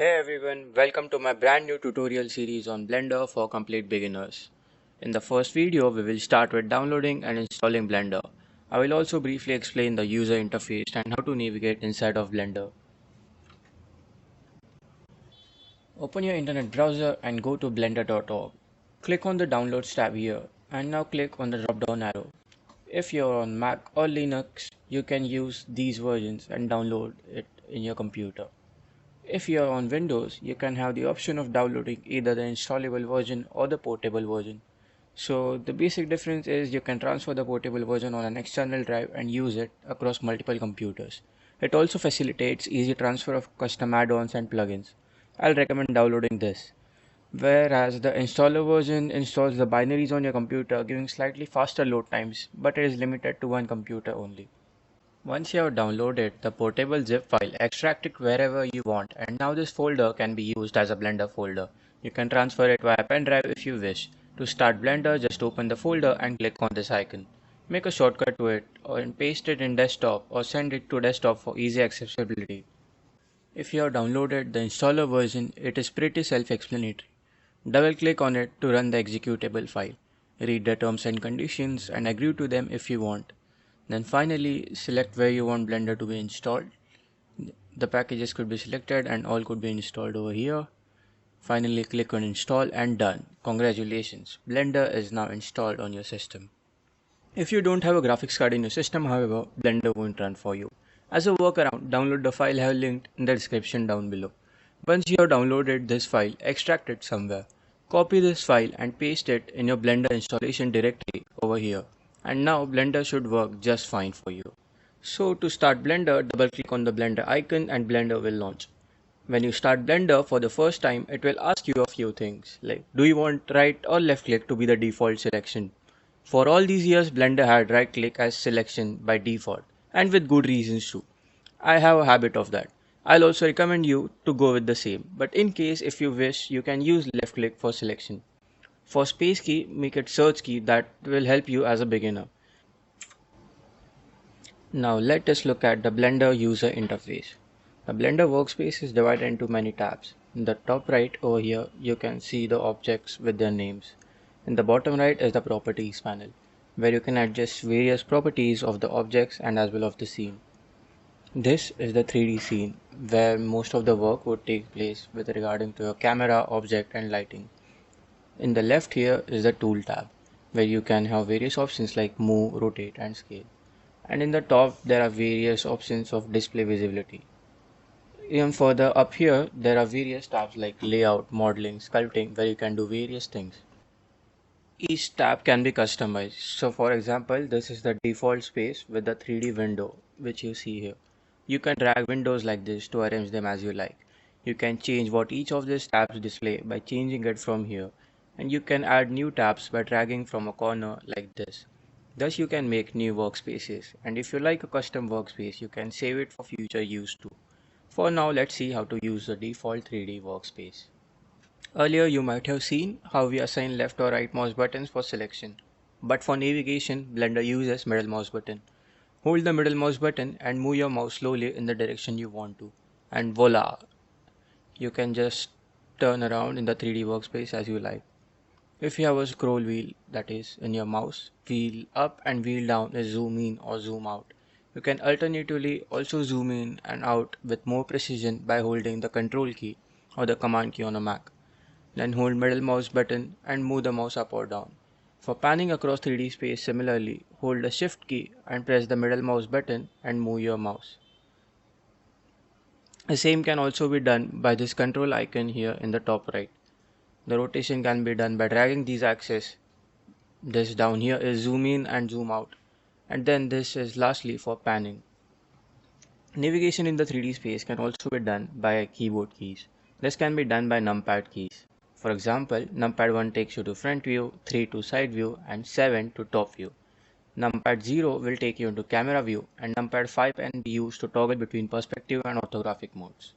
Hey everyone, welcome to my brand new tutorial series on Blender for complete beginners. In the first video, we will start with downloading and installing Blender. I will also briefly explain the user interface and how to navigate inside of Blender. Open your internet browser and go to blender.org. Click on the Downloads tab here and now click on the drop down arrow. If you're on Mac or Linux, you can use these versions and download it in your computer. If you are on Windows, you can have the option of downloading either the installable version or the portable version. So the basic difference is you can transfer the portable version on an external drive and use it across multiple computers. It also facilitates easy transfer of custom add-ons and plugins. I'll recommend downloading this. Whereas the installer version installs the binaries on your computer, giving slightly faster load times, but it is limited to one computer only. Once you have downloaded the portable zip file, extract it wherever you want, and now this folder can be used as a Blender folder. You can transfer it via pen drive if you wish. To start Blender, just open the folder and click on this icon. Make a shortcut to it and paste it in desktop or send it to desktop for easy accessibility. If you have downloaded the installer version, it is pretty self-explanatory. Double click on it to run the executable file. Read the terms and conditions and agree to them if you want. Then finally select where you want Blender to be installed. The packages could be selected and all could be installed over here. Finally click on install and done. Congratulations, Blender is now installed on your system. If you don't have a graphics card in your system, however, Blender won't run for you. As a workaround, download the file I have linked in the description down below. Once you have downloaded this file, extract it somewhere. Copy this file and paste it in your Blender installation directory over here. And now Blender should work just fine for you. So to start Blender, double click on the Blender icon and Blender will launch. When you start Blender for the first time, it will ask you a few things like, do you want right or left click to be the default selection? For all these years, Blender had right click as selection by default, and with good reasons too. I have a habit of that. I'll also recommend you to go with the same, but in case if you wish, you can use left click for selection. For space key, make it search key, that will help you as a beginner. Now let us look at the Blender user interface. The Blender workspace is divided into many tabs. In the top right over here, you can see the objects with their names. In the bottom right is the properties panel, where you can adjust various properties of the objects and as well of the scene. This is the 3D scene, where most of the work would take place with regarding to your camera, object and lighting. In the left here is the tool tab, where you can have various options like move, rotate and scale. And in the top there are various options of display visibility. Even further up here there are various tabs like layout, modeling, sculpting, where you can do various things. Each tab can be customized. So for example, this is the default space with the 3D window which you see here. You can drag windows like this to arrange them as you like. You can change what each of these tabs display by changing it from here, and you can add new tabs by dragging from a corner like this. Thus you can make new workspaces, and if you like a custom workspace, you can save it for future use too. For now, let's see how to use the default 3D workspace. Earlier you might have seen how we assign left or right mouse buttons for selection. But for navigation, Blender uses middle mouse button. Hold the middle mouse button and move your mouse slowly in the direction you want to. And voila! You can just turn around in the 3D workspace as you like. If you have a scroll wheel, that is in your mouse, wheel up and wheel down is zoom in or zoom out. You can alternatively also zoom in and out with more precision by holding the control key or the command key on a Mac. Then hold middle mouse button and move the mouse up or down. For panning across 3D space, similarly, hold the shift key and press the middle mouse button and move your mouse. The same can also be done by this control icon here in the top right. The rotation can be done by dragging these axes. This down here is zoom in and zoom out, and then this is lastly for panning. Navigation in the 3D space can also be done by keyboard keys. This can be done by numpad keys. For example, numpad 1 takes you to front view, 3 to side view and 7 to top view. Numpad 0 will take you into camera view, and numpad 5 can be used to toggle between perspective and orthographic modes.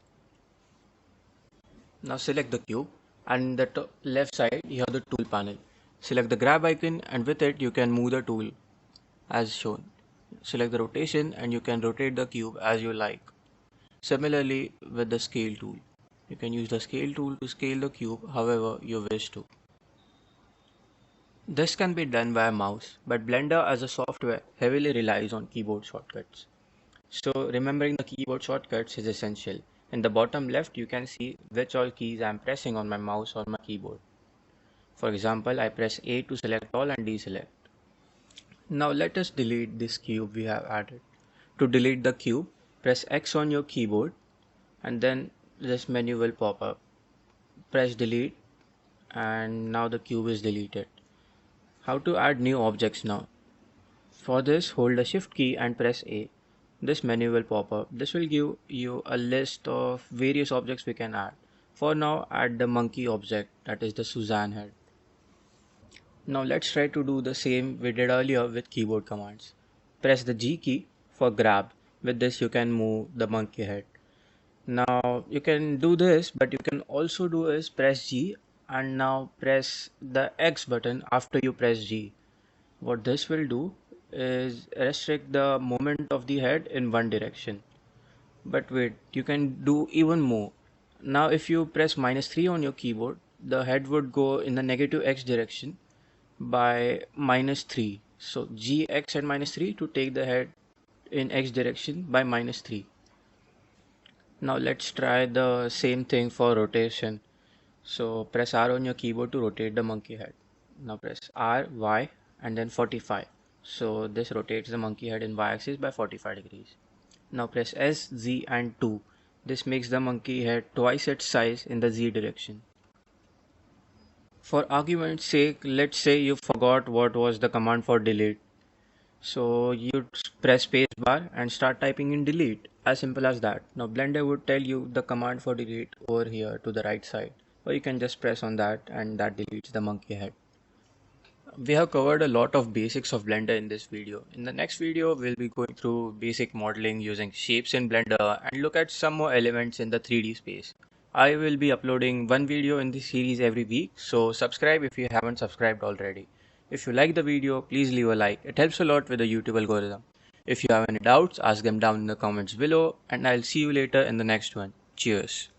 Now select the cube, and in the left side you have the tool panel. Select the grab icon, and with it you can move the tool as shown. Select the rotation and you can rotate the cube as you like. Similarly with the scale tool. You can use the scale tool to scale the cube however you wish to. This can be done via mouse, but Blender as a software heavily relies on keyboard shortcuts. So remembering the keyboard shortcuts is essential. In the bottom left, you can see which all keys I am pressing on my mouse or my keyboard. For example, I press A to select all and deselect. Now let us delete this cube we have added. To delete the cube, press X on your keyboard and then this menu will pop up. Press delete and now the cube is deleted. How to add new objects now? For this, hold the shift key and press A. This menu will pop up. This will give you a list of various objects we can add. For now, add the monkey object, that is the Suzanne head. Now let's try to do the same we did earlier with keyboard commands. Press the G key for grab. With this you can move the monkey head. Now you can do this, but you can also do is press G and now press the X button after you press G. What this will do is restrict the movement of the head in one direction. But wait, you can do even more. Now if you press -3 on your keyboard, the head would go in the negative X direction by -3. So GX and -3 to take the head in X direction by -3. Now let's try the same thing for rotation. So press R on your keyboard to rotate the monkey head. Now press R, Y and then 45. So this rotates the monkey head in y-axis by 45 degrees. Now press S, Z and 2. This makes the monkey head twice its size in the Z direction. For argument's sake, let's say you forgot what was the command for delete. So you press space bar and start typing in delete. As simple as that. Now Blender would tell you the command for delete over here to the right side. Or you can just press on that and that deletes the monkey head. We have covered a lot of basics of Blender in this video. In the next video, we'll be going through basic modeling using shapes in Blender and look at some more elements in the 3D space. I will be uploading one video in this series every week, so subscribe if you haven't subscribed already. If you like the video, please leave a like. It helps a lot with the YouTube algorithm. If you have any doubts, ask them down in the comments below, and I'll see you later in the next one. Cheers.